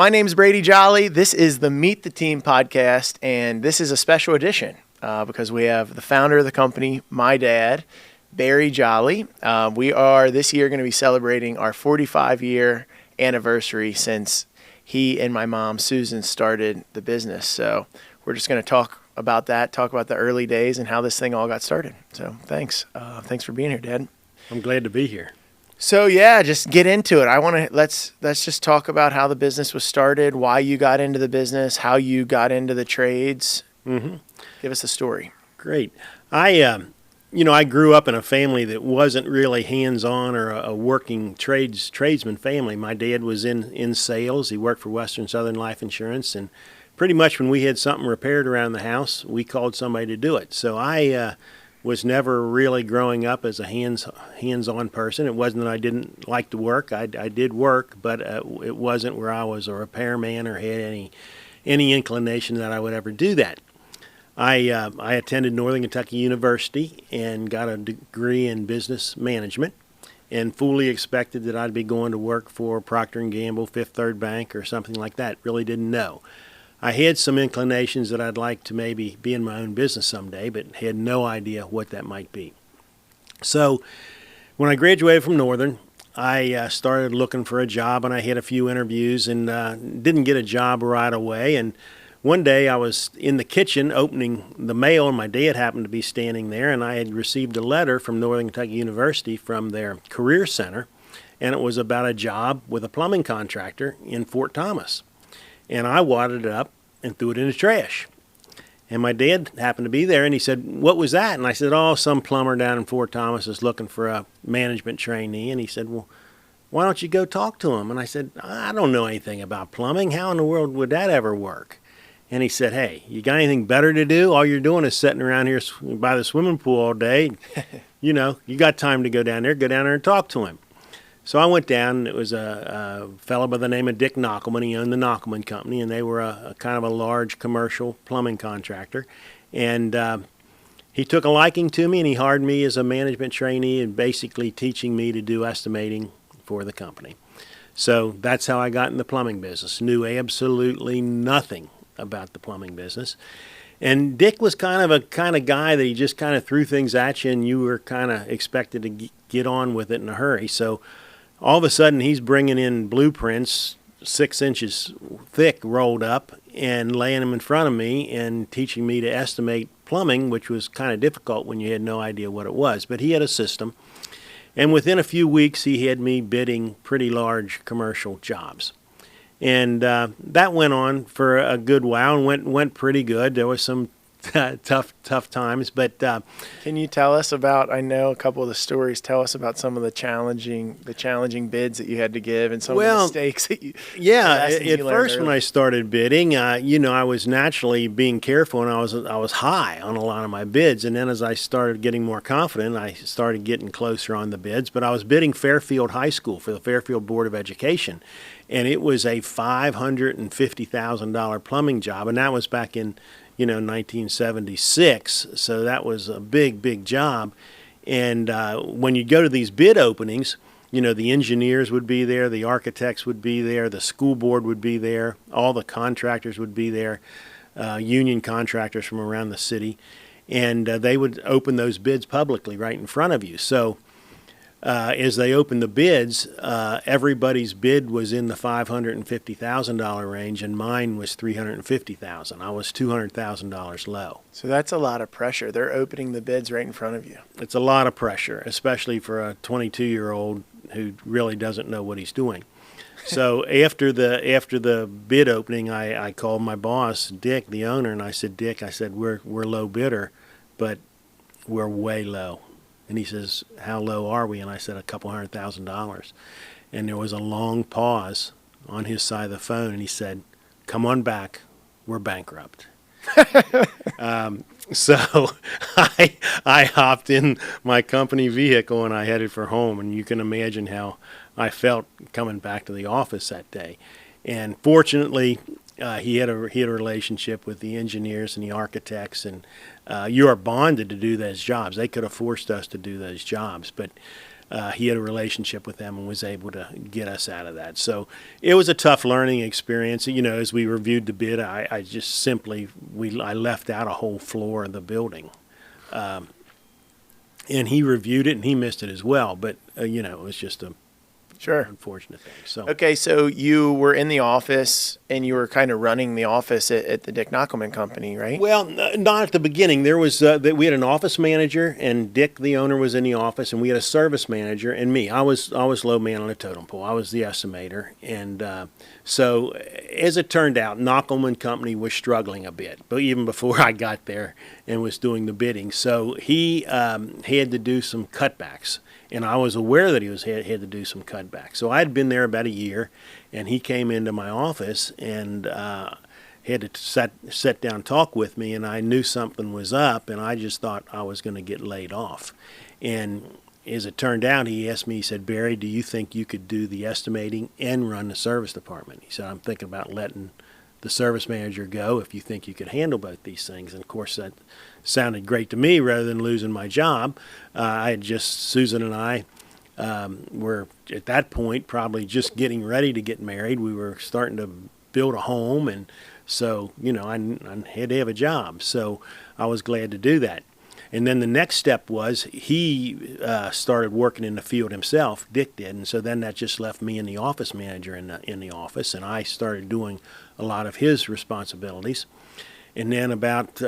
My name's Brady Jolly. This is the Meet the Team podcast, and this is a special edition because we have the founder of the company, my dad, Brady Jolly. We are this year going to be celebrating our 45-year anniversary since he and my mom, Susan, started the business. So we're just going to talk about that, talk about the early days and how this thing all got started. So thanks. Thanks for being here, Dad. I'm glad to be here. So yeah, just get into it. Let's just talk about how the business was started, why you got into the business, how you got into the trades. Mm-hmm. Give us a story. Great. I grew up in a family that wasn't really hands-on or a working tradesman family. My dad was in sales. He worked for Western Southern Life Insurance, and pretty much when we had something repaired around the house, we called somebody to do it. So I was never really growing up as a hands-on person. It wasn't that I didn't like to work. I did work, but it wasn't where I was a repairman or had any inclination that I would ever do that. I attended Northern Kentucky University and got a degree in business management and fully expected that I'd be going to work for Procter & Gamble, Fifth Third Bank, or something like that. Really didn't know. I had some inclinations that I'd like to maybe be in my own business someday, but had no idea what that might be. So when I graduated from Northern, I started looking for a job, and I had a few interviews and didn't get a job right away. And one day I was in the kitchen opening the mail, and my dad happened to be standing there, and I had received a letter from Northern Kentucky University from their career center, and it was about a job with a plumbing contractor in Fort Thomas. And I wadded it up and threw it in the trash. And my dad happened to be there, and he said, "What was that?" And I said, "Oh, some plumber down in Fort Thomas is looking for a management trainee." And he said, "Well, why don't you go talk to him?" And I said, "I don't know anything about plumbing. How in the world would that ever work?" And he said, "Hey, you got anything better to do? All you're doing is sitting around here by the swimming pool all day. You got time to go down there and talk to him." So I went down, and it was a fellow by the name of Dick Knockelman. He owned the Knockelman Company, and they were a kind of a large commercial plumbing contractor. And he took a liking to me, and he hired me as a management trainee and basically teaching me to do estimating for the company. So that's how I got in the plumbing business. Knew absolutely nothing about the plumbing business. And Dick was kind of guy that he just kind of threw things at you, and you were kind of expected to get on with it in a hurry. So all of a sudden, he's bringing in blueprints 6 inches thick rolled up and laying them in front of me and teaching me to estimate plumbing, which was kind of difficult when you had no idea what it was. But he had a system. And within a few weeks, he had me bidding pretty large commercial jobs. And that went on for a good while and went pretty good. There was some tough times, but can you tell us about? I know a couple of the stories. Tell us about some of the challenging bids that you had to give and some of the mistakes that you. Yeah, at first when I started bidding, I was naturally being careful, and I was high on a lot of my bids. And then as I started getting more confident, I started getting closer on the bids. But I was bidding Fairfield High School for the Fairfield Board of Education, and it was a $550,000 plumbing job, and that was back in 1976, so that was a big job. And when you go to these bid openings, the engineers would be there, the architects would be there, the school board would be there, all the contractors would be there, union contractors from around the city, and they would open those bids publicly right in front of you. So as they opened the bids, everybody's bid was in the $550,000 range, and mine was $350,000. I was $200,000 low. So that's a lot of pressure. They're opening the bids right in front of you. It's a lot of pressure, especially for a 22-year-old who really doesn't know what he's doing. So after the bid opening, I called my boss, Dick, the owner, and I said, "Dick, we're low bidder, but we're way low." And he says, "How low are we?" And I said, $200,000. And there was a long pause on his side of the phone, and he said, "Come on back, we're bankrupt." So I hopped in my company vehicle and I headed for home, and you can imagine how I felt coming back to the office that day. And fortunately, he had a relationship with the engineers and the architects, and you are bonded to do those jobs. They could have forced us to do those jobs, but he had a relationship with them and was able to get us out of that. So it was a tough learning experience. As we reviewed the bid, I just simply I left out a whole floor of the building, and he reviewed it and he missed it as well. But it was just a Sure. unfortunate thing. So Okay, so you were in the office and you were kind of running the office at the Dick Knockelman Company, right? Well, not at the beginning. There was we had an office manager, and Dick, the owner, was in the office, and we had a service manager, and me. I was low man on the totem pole. I was the estimator, and so as it turned out, Knockelman Company was struggling a bit, but even before I got there and was doing the bidding, so he had to do some cutbacks. And I was aware that he had to do some cutbacks. So I had been there about a year, and he came into my office and had to sit down and talk with me, and I knew something was up, and I just thought I was going to get laid off. And as it turned out, he asked me, he said, "Barry, do you think you could do the estimating and run the service department?" He said, "I'm thinking about letting the service manager go if you think you could handle both these things." And of course that sounded great to me rather than losing my job. Susan and I were at that point probably just getting ready to get married. We were starting to build a home, and so I had to have a job. So I was glad to do that. And then the next step was he started working in the field himself, Dick did, and so then that just left me and the office manager in the office, and I started doing a lot of his responsibilities. And then about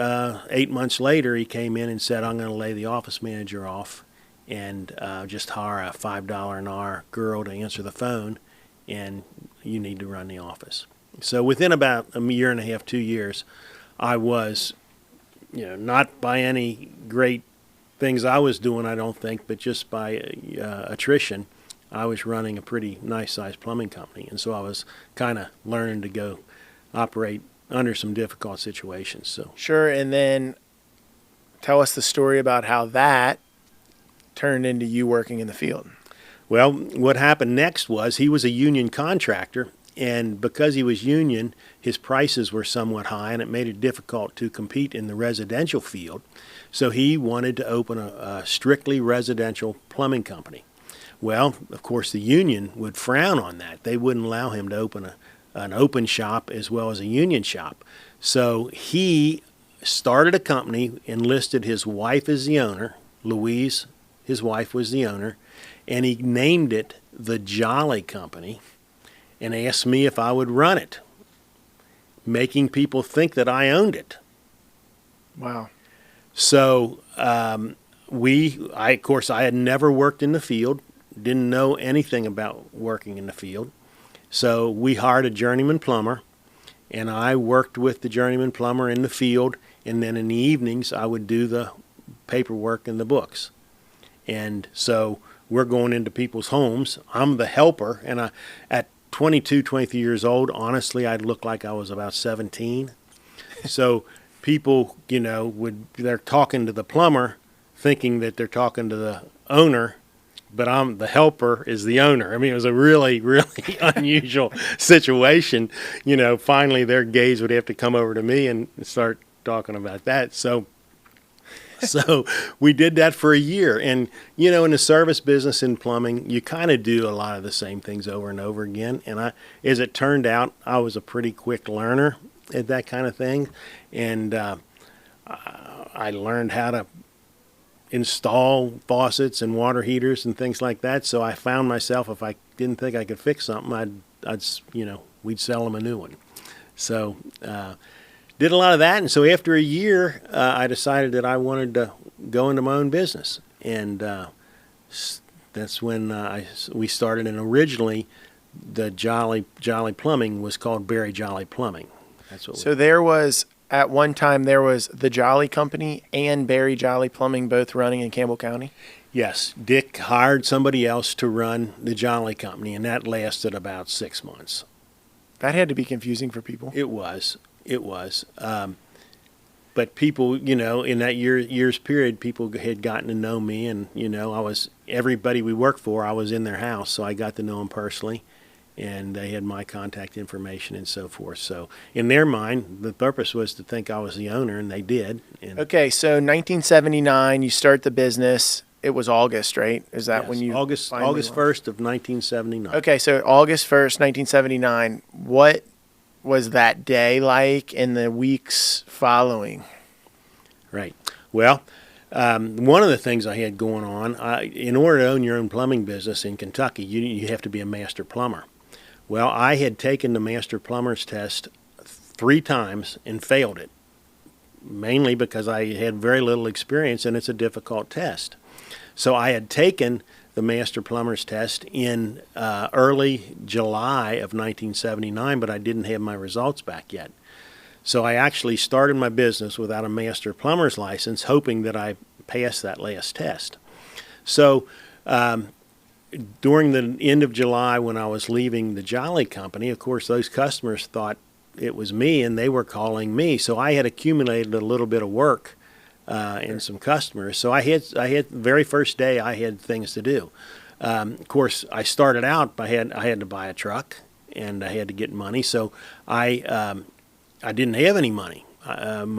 8 months later, he came in and said, "I'm going to lay the office manager off and just hire a $5 an hour girl to answer the phone, and you need to run the office." So within about a year and a half, 2 years, I was, not by any great things I was doing, I don't think, but just by attrition, I was running a pretty nice-sized plumbing company. And so I was kind of learning to go operate under some difficult situations. So Sure, and then tell us the story about how that turned into you working in the field. Well, what happened next was he was a union contractor, and because he was union, his prices were somewhat high, and it made it difficult to compete in the residential field. So he wanted to open a strictly residential plumbing company. Well, of course, the union would frown on that. They wouldn't allow him to open an open shop as well as a union shop. So he started a company, enlisted his wife as the owner. Louise, his wife, was the owner, and he named it the Jolly Company and asked me if I would run it, making people think that I owned it. Wow. So I had never worked in the field, didn't know anything about working in the field. So we hired a journeyman plumber, and I worked with the journeyman plumber in the field, and then in the evenings I would do the paperwork and the books. And so we're going into people's homes. I'm the helper, and at 22, 23 years old, honestly, I'd look like I was about 17. So people, they're talking to the plumber thinking that they're talking to the owner, but I'm the helper is the owner. I mean, it was a really, really unusual situation. Finally their gaze would have to come over to me and start talking about that. So we did that for a year. And, in the service business in plumbing, you kind of do a lot of the same things over and over again. And as it turned out, I was a pretty quick learner at that kind of thing. And I learned how to install faucets and water heaters and things like that. So I found myself, if I didn't think I could fix something, we'd sell them a new one. So did a lot of that. And so after a year, I decided that I wanted to go into my own business. And that's when we started. And originally, the Jolly Plumbing was called Brady Jolly Plumbing. That's what. So there was, at one time, there was the Jolly Company and Brady Jolly Plumbing both running in Campbell County? Yes. Dick hired somebody else to run the Jolly Company, and that lasted about 6 months. That had to be confusing for people. It was. But people, in that year's period, people had gotten to know me, and, everybody we worked for, I was in their house, so I got to know them personally, and they had my contact information and so forth. So in their mind, the purpose was to think I was the owner, and they did. And Okay, so 1979, you start the business, it was August, right? Is that Yes, when you August finally August launched? 1st of 1979. Okay, so August 1st, 1979. What was that day like in the weeks following? Right. Well, one of the things I had going on, in order to own your own plumbing business in Kentucky, you have to be a master plumber. Well, I had taken the master plumber's test 3 times and failed it, mainly because I had very little experience and it's a difficult test. So I had taken the master plumber's test in early July of 1979, but I didn't have my results back yet. So I actually started my business without a master plumber's license, hoping that I passed that last test. So during the end of July, when I was leaving the Jolly Company, of course, those customers thought it was me and they were calling me. So I had accumulated a little bit of work and some customers. So I had the very first day I had things to do. Of course, I started out. I had to buy a truck and I had to get money. So I didn't have any money.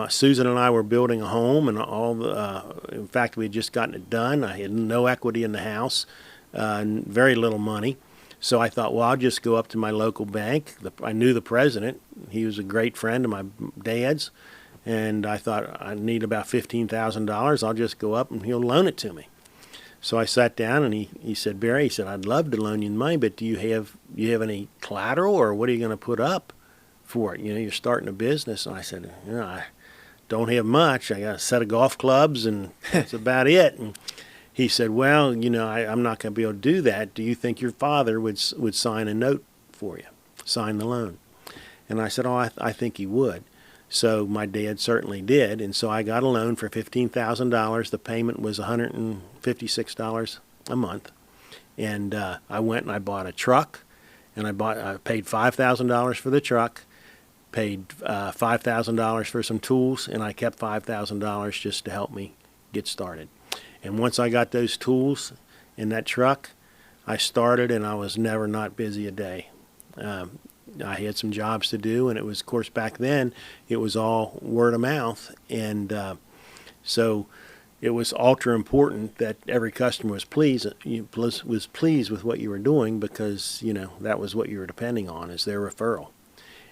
Susan and I were building a home, and in fact, we had just gotten it done. I had no equity in the house, and very little money. So I thought, well, I'll just go up to my local bank. I knew the president. He was a great friend of my dad's, and I thought I need about $15,000. I'll just go up and he'll loan it to me. So I sat down and he said, Barry, he said, I'd love to loan you the money, but do you have any collateral, or what are you going to put up for it? You're starting a business. And I said, I don't have much. I got a set of golf clubs and that's about it. And he said, well, I'm not going to be able to do that. Do you think your father would sign a note for you, sign the loan? And I said, oh, I think he would. So my dad certainly did. And so I got a loan for $15,000. The payment was $156 a month. And I went and I bought a truck, and I paid $5,000 for the truck, paid $5,000 for some tools, and I kept $5,000 just to help me get started. And once I got those tools in that truck, I started, and I was never not busy a day. I had some jobs to do, and it was, of course, back then, it was all word of mouth. And so it was ultra important that every customer was pleased with what you were doing, because, that was what you were depending on, is their referral.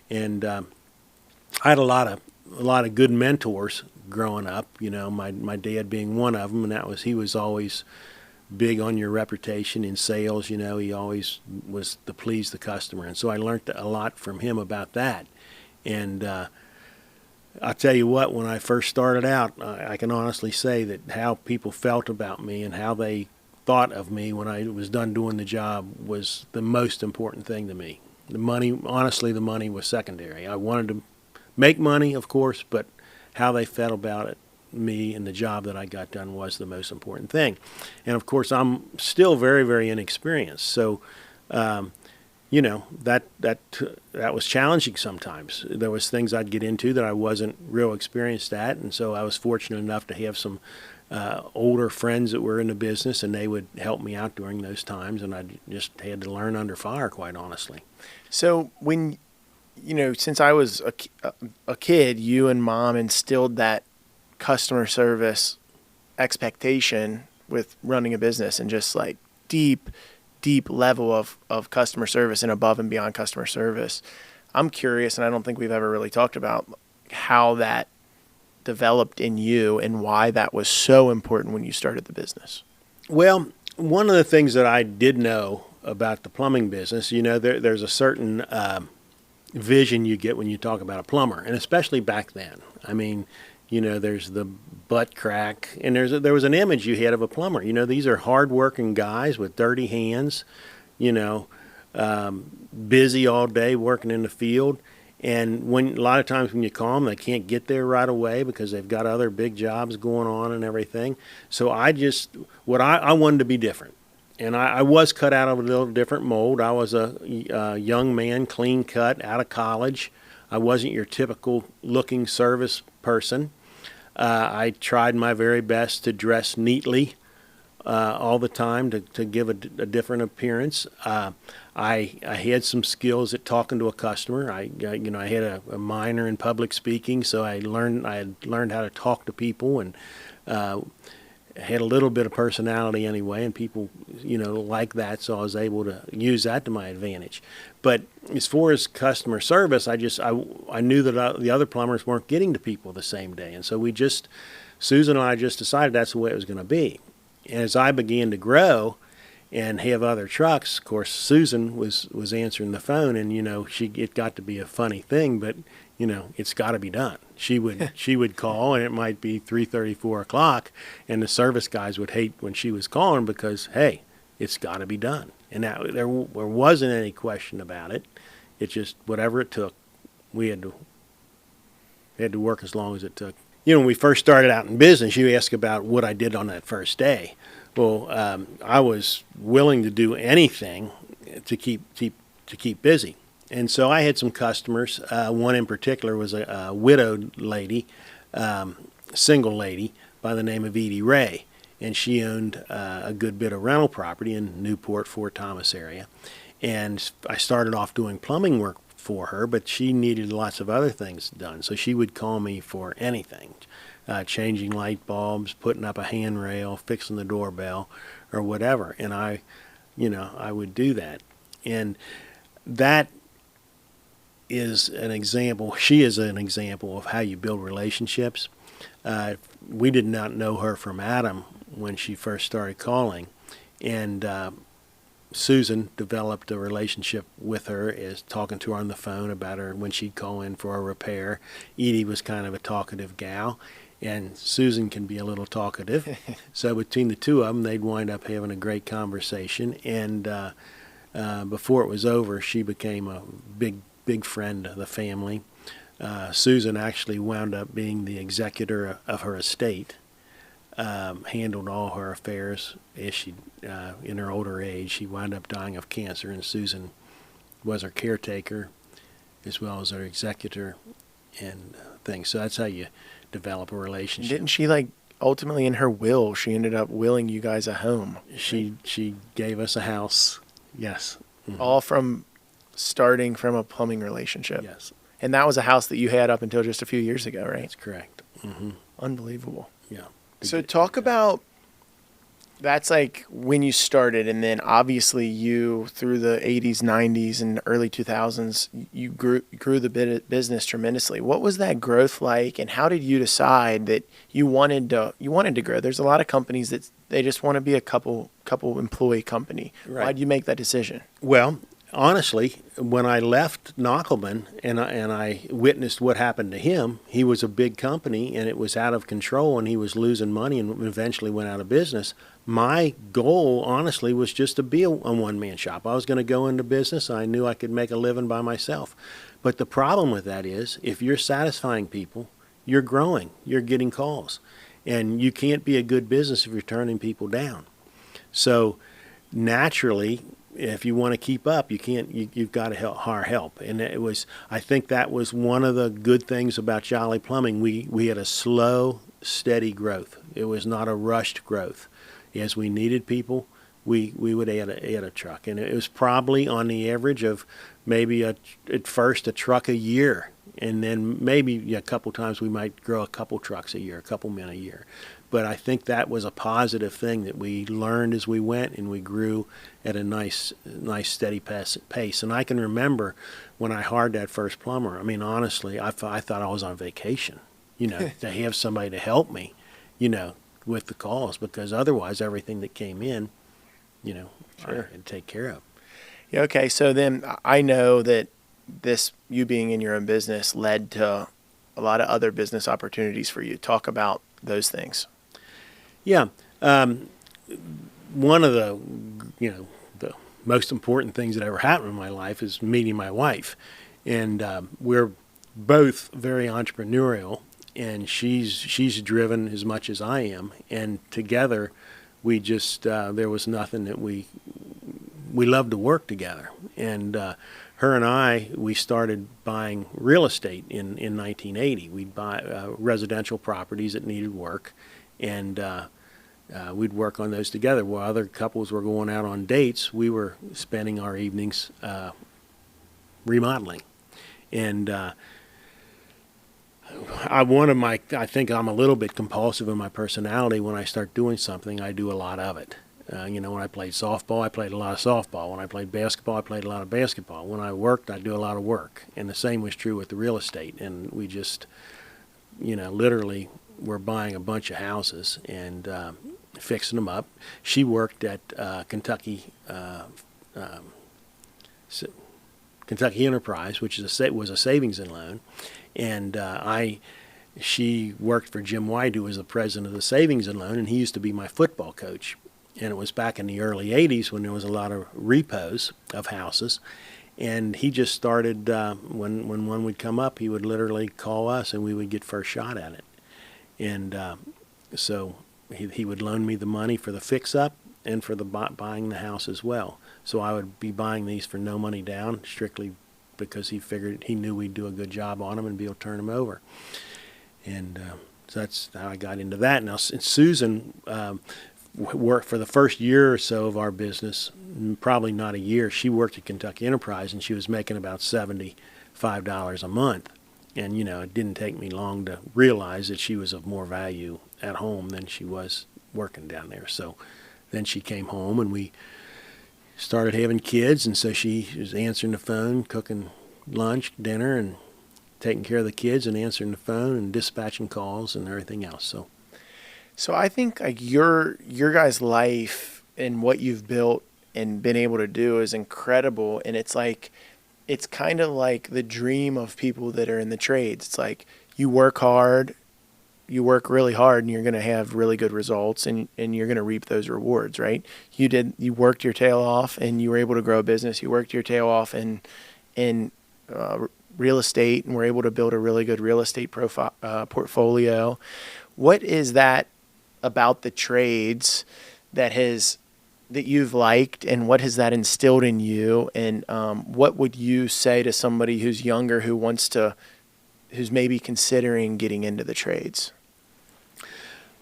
And I had a lot of good mentors growing up, my dad being one of them, and he was always big on your reputation in sales. He always was to please the customer. And so I learned a lot from him about that. And I'll tell you what, when I first started out, I can honestly say that how people felt about me and how they thought of me when I was done doing the job was the most important thing to me. The money was secondary. I wanted to make money, of course, but how they felt about it, me, and the job that I got done was the most important thing. And of course, I'm still very, very inexperienced. So, that was challenging sometimes. There was things I'd get into that I wasn't real experienced at, and so I was fortunate enough to have some older friends that were in the business, and they would help me out during those times, and I just had to learn under fire, quite honestly. So when, since I was a kid, you and Mom instilled that customer service expectation with running a business, and just like deep level of customer service and above and beyond customer service. I'm curious, and I don't think we've ever really talked about how that developed in you and why that was so important when you started the business. Well, one of the things that I did know about the plumbing business, there's a certain vision you get when you talk about a plumber, and especially back then. I mean, there's the butt crack, and there was an image you had of a plumber. These are hard-working guys with dirty hands, busy all day working in the field. And a lot of times when you call them, they can't get there right away because they've got other big jobs going on and everything. So I wanted to be different. And I was cut out of a little different mold. I was a young man, clean cut, out of college. I wasn't your typical looking service person. I tried my very best to dress neatly all the time to give a different appearance. I had some skills at talking to a customer. I had a minor in public speaking, so I had learned how to talk to people, and had a little bit of personality anyway, and people, like that, so I was able to use that to my advantage. But as far as customer service, I knew that the other plumbers weren't getting to people the same day, and so Susan and I just decided that's the way it was going to be. And as I began to grow and have other trucks, of course, Susan was answering the phone, and it got to be a funny thing, but it's got to be done. She would call, and it might be 3:30, 4 o'clock, and the service guys would hate when she was calling because, hey, it's got to be done. And that, there wasn't any question about it. It's just whatever it took, we had to work as long as it took. When we first started out in business, you asked about what I did on that first day. Well, I was willing to do anything to keep busy. And so I had some customers. One in particular was a widowed lady, single lady by the name of Edie Ray. And she owned a good bit of rental property in Newport, Fort Thomas area. And I started off doing plumbing work for her, but she needed lots of other things done. So she would call me for anything, changing light bulbs, putting up a handrail, fixing the doorbell, or whatever. And I would do that. And that is an example. She is an example of how you build relationships. We did not know her from Adam when she first started calling, and Susan developed a relationship with her, as talking to her on the phone about her when she'd call in for a repair. Edie was kind of a talkative gal, and Susan can be a little talkative. So between the two of them, they'd wind up having a great conversation, and before it was over, she became a big friend of the family. Susan actually wound up being the executor of her estate, handled all her affairs as she, in her older age. She wound up dying of cancer, and Susan was her caretaker as well as her executor and things. So that's how you develop a relationship. Didn't she, ultimately in her will, she ended up willing you guys a home? She gave us a house, yes. Mm-hmm. All from starting from a plumbing relationship. Yes. And that was a house that you had up until just a few years ago, right? That's correct. Mm-hmm. Unbelievable. Yeah. So talk about, that's when you started, and then obviously you, through the 80s, 90s, and early 2000s, you grew the business tremendously. What was that growth like, and how did you decide that you wanted to grow? There's a lot of companies that they just want to be a couple employee company. Right. Why did you make that decision? Well, honestly, when I left Knockelman and I witnessed what happened to him, he was a big company and it was out of control and he was losing money and eventually went out of business. My goal, honestly, was just to be a one-man shop. I was going to go into business. I knew I could make a living by myself. But the problem with that is, if you're satisfying people, you're growing, you're getting calls. And you can't be a good business if you're turning people down. So naturally, if you want to keep up, you've got to hire help. And I think that was one of the good things about Jolly Plumbing. We had a slow, steady growth. It was not a rushed growth. As we needed people, we would add a truck. And it was probably on the average of maybe at first a truck a year. And then maybe a couple times we might grow a couple trucks a year, a couple men a year. But I think that was a positive thing that we learned as we went, and we grew at a nice steady pace. And I can remember when I hired that first plumber, I mean, honestly, I thought I was on vacation, to have somebody to help me, with the calls, because otherwise everything that came in, sure, I had to take care of. Yeah, okay, so then I know that you being in your own business led to a lot of other business opportunities for you. Talk about those things. Yeah. One of the most important things that ever happened in my life is meeting my wife. And we're both very entrepreneurial, and she's driven as much as I am. And together, we just, there was nothing that we loved to work together. And her and we started buying real estate in 1980. We'd buy residential properties that needed work, and we'd work on those together. While other couples were going out on dates, we were spending our evenings remodeling. And I think I'm a little bit compulsive in my personality. When I start doing something, I do a lot of it. When I played softball, I played a lot of softball. When I played basketball, I played a lot of basketball. When I worked, I do a lot of work. And the same was true with the real estate. And we just, literally were buying a bunch of houses and fixing them up. She worked at Kentucky Enterprise, which was a savings and loan, and she worked for Jim White, who was the president of the savings and loan, and he used to be my football coach. And it was back in the early '80s when there was a lot of repos of houses, and he just started when one would come up, he would literally call us, and we would get first shot at it. And so he would loan me the money for the fix-up and for the buying the house as well. So I would be buying these for no money down, strictly because he knew we'd do a good job on them and be able to turn them over. And so that's how I got into that. Now, Susan worked for the first year or so of our business, probably not a year. She worked at Kentucky Enterprise, and she was making about $75 a month. And, it didn't take me long to realize that she was of more value at home than she was working down there. So then she came home, and we started having kids, and so she was answering the phone, cooking lunch, dinner, and taking care of the kids and answering the phone and dispatching calls and everything else. So I think like your guys' life and what you've built and been able to do is incredible. And it's kind of like the dream of people that are in the trades. It's like you work hard, you work really hard, and you're going to have really good results, and you're going to reap those rewards, right? You worked your tail off, and you were able to grow a business. You worked your tail off in real estate, and were able to build a really good real estate portfolio. What is that about the trades that you've liked, and what has that instilled in you? And what would you say to somebody who's younger, who's maybe considering getting into the trades?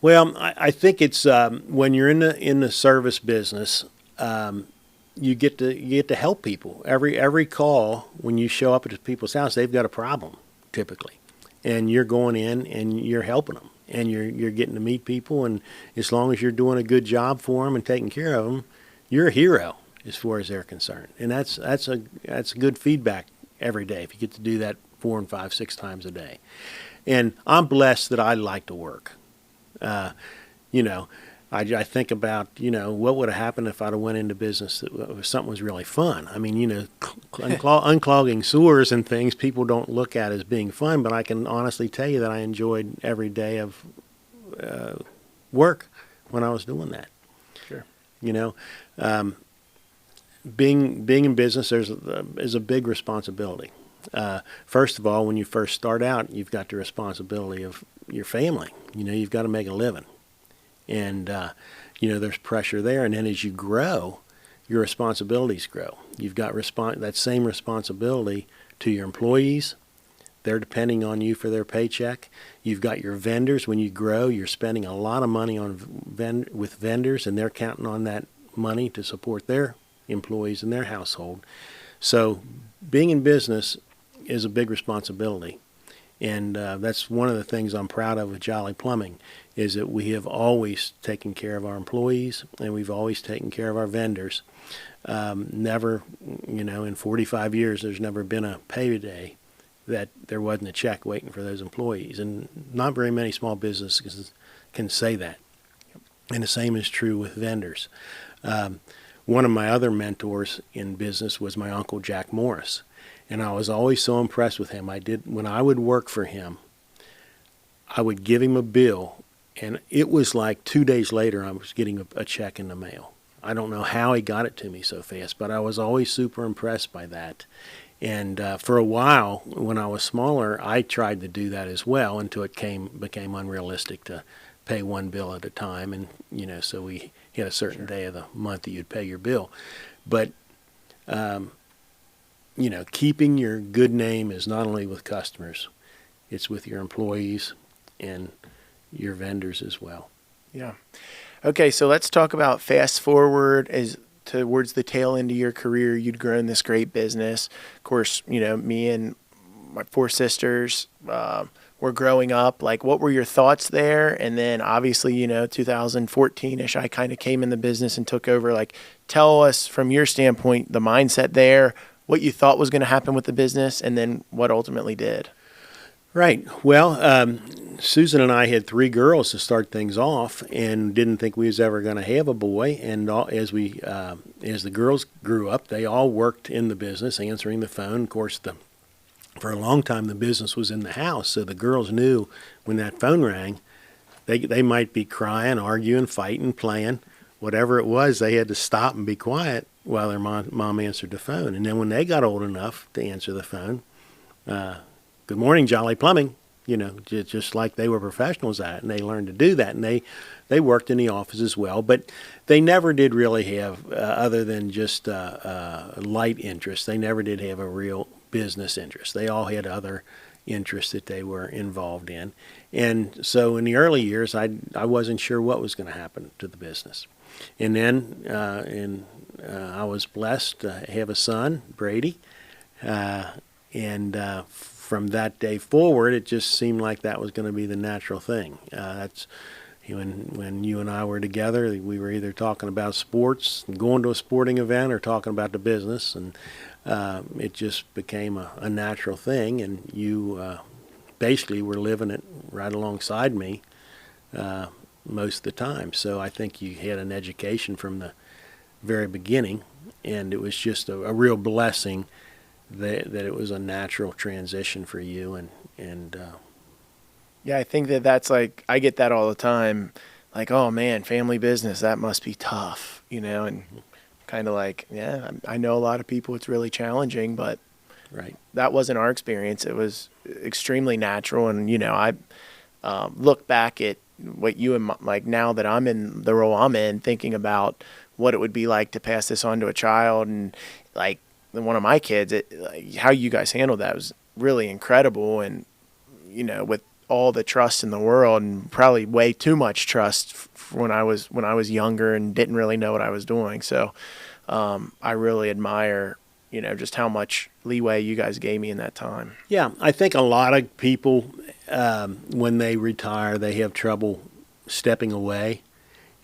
Well, I think it's when you're in the service business, you get to help people. Every call, when you show up at people's house, they've got a problem typically, and you're going in and you're helping them, and you're getting to meet people. And as long as you're doing a good job for them and taking care of them, you're a hero as far as they're concerned. And that's good feedback every day if you get to do that 4 and 5, 6 times a day. And I'm blessed that I like to work. I think about, what would have happened if I'd have went into business that something was really fun. I mean, unclogging sewers and things people don't look at as being fun, but I can honestly tell you that I enjoyed every day of work when I was doing that. Sure. Being in business is a big responsibility. First of all, when you first start out, you've got the responsibility of your family. You've got to make a living. And, there's pressure there. And then as you grow, your responsibilities grow. You've got that same responsibility to your employees. They're depending on you for their paycheck. You've got your vendors. When you grow, you're spending a lot of money with vendors, and they're counting on that money to support their employees and their household. So being in business is a big responsibility. And that's one of the things I'm proud of with Jolly Plumbing, is that we have always taken care of our employees, and we've always taken care of our vendors. Never, in 45 years, there's never been a payday that there wasn't a check waiting for those employees. And not very many small businesses can say that. And the same is true with vendors. One of my other mentors in business was my Uncle Jack Morris. And I was always so impressed with him. When I would work for him, I would give him a bill, and it was like 2 days later I was getting a check in the mail. I don't know how he got it to me so fast, but I was always super impressed by that. And for a while, when I was smaller, I tried to do that as well until it became unrealistic to pay one bill at a time. And, so we had a certain day of the month that you'd pay your bill. But keeping your good name is not only with customers, it's with your employees and your vendors as well. Yeah. Okay, so let's talk about fast forward towards the tail end of your career. You'd grown this great business. Of course, me and my 4 sisters were growing up? Like, what were your thoughts there? And then obviously, 2014-ish, I kind of came in the business and took over. Like, tell us from your standpoint, the mindset there, what you thought was going to happen with the business, and then what ultimately did. Right. Well, Susan and I had 3 girls to start things off, and didn't think we was ever going to have a boy. And as the girls grew up, they all worked in the business, answering the phone. Of course, for a long time, the business was in the house, so the girls knew when that phone rang, they might be crying, arguing, fighting, playing, whatever it was. They had to stop and be quiet while their mom answered the phone. And then when they got old enough to answer the phone, good morning, Jolly Plumbing, just like they were professionals at it, and they learned to do that. And they worked in the office as well, but they never did really have, other than just light interest, they never did have a real business interest. They all had other interests that they were involved in. And so in the early years, I wasn't sure what was going to happen to the business. And then I was blessed to have a son, Brady, and from that day forward, it just seemed like that was going to be the natural thing. That's when you and I were together, we were either talking about sports, going to a sporting event, or talking about the business, and it just became a natural thing. And you basically were living it right alongside me most of the time. So I think you had an education from the very beginning, and it was just a real blessing that it was a natural transition for you. And Yeah, I think that's like, I get that all the time. Like, oh man, family business, that must be tough, and kind of like, yeah, I know a lot of people, it's really challenging, but right. That wasn't our experience. It was extremely natural. And, I look back at what you and like now that I'm in the role I'm in, thinking about what it would be like to pass this on to a child. And like one of my kids, how you guys handled that was really incredible. And, with all the trust in the world, and probably way too much trust when I was younger and didn't really know what I was doing. So I really admire, just how much leeway you guys gave me in that time. Yeah, I think a lot of people, when they retire, they have trouble stepping away,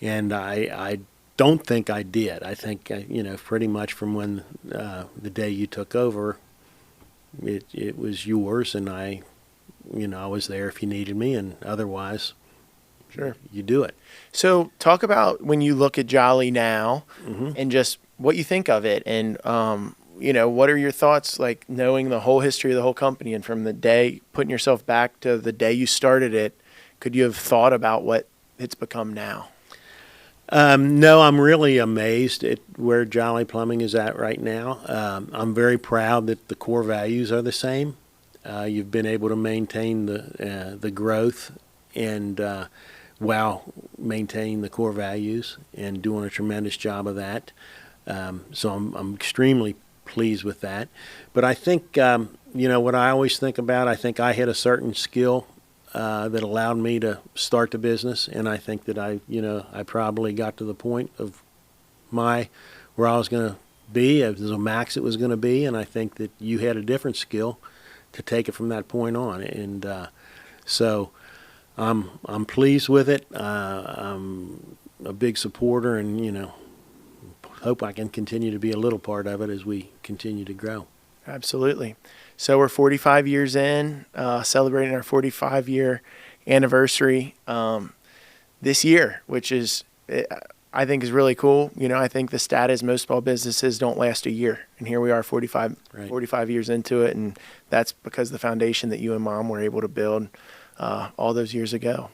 and I don't think I did. I think, pretty much from when the day you took over, it was yours, and I was there if you needed me, and otherwise, sure, you do it. So talk about when you look at Jolly now, Mm-hmm. and just what you think of it, and what are your thoughts, like knowing the whole history of the whole company, and from the day, putting yourself back to the day you started it, could you have thought about what it's become now? No, I'm really amazed at where Jolly Plumbing is at right now. I'm very proud that the core values are the same. You've been able to maintain the growth and while maintaining the core values, and doing a tremendous job of that. So I'm extremely pleased with that. But I think what I always think about, I think I had a certain skill that allowed me to start the business, and I think that I probably got to the point of where I was going to be, as the max it was going to be, and I think that you had a different skill to take it from that point on, and so I'm pleased with it. I'm a big supporter, and hope I can continue to be a little part of it as we continue to grow. Absolutely. So we're 45 years in, celebrating our 45-year anniversary this year, which is, I think, is really cool. I think the stat is most small businesses don't last a year, and here we are 45 years into it, and that's because the foundation that you and Mom were able to build all those years ago.